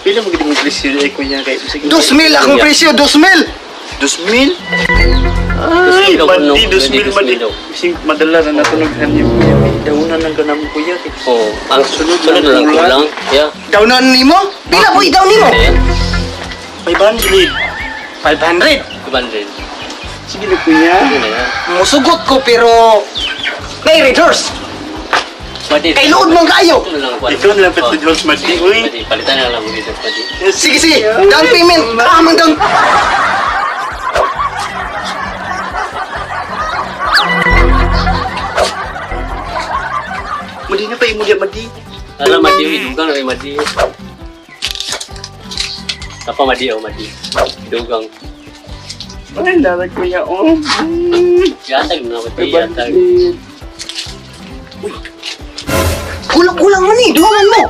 Pila mo gini presyo ay kuya kay 2,000 akong presyo, 2,000. 2,000? Ay, Ay, bandi, 2,000 2,000 bandi. daw. Sing madala na natunugan niyo kuya. Daunan ng ganam kuya. Oo. Ang sunod na lang kulang. Yeah. Dawnan nimo? Pila po i-down nimo? Ayan. 500. 500. Kubandin. Sige na kuya. Yun na yan. Musugot ko pero may reverse. Madi. Kay load mo kayo. Ito na lang kuwan. Ikaw na lang pati George Madi. Uy. Madi. Palitan na lang mo dito. Madi. Sige, sige. Down payment. Down. Madi na pa imo dia Madi. Alam Madi. Hidugang na Madi. Apa Madi o Madi? Hidugang. Ay, lalag kuya. Oh. Yatag na Madi. Yatag. Kulang-kulang man eh. Duwangan mo.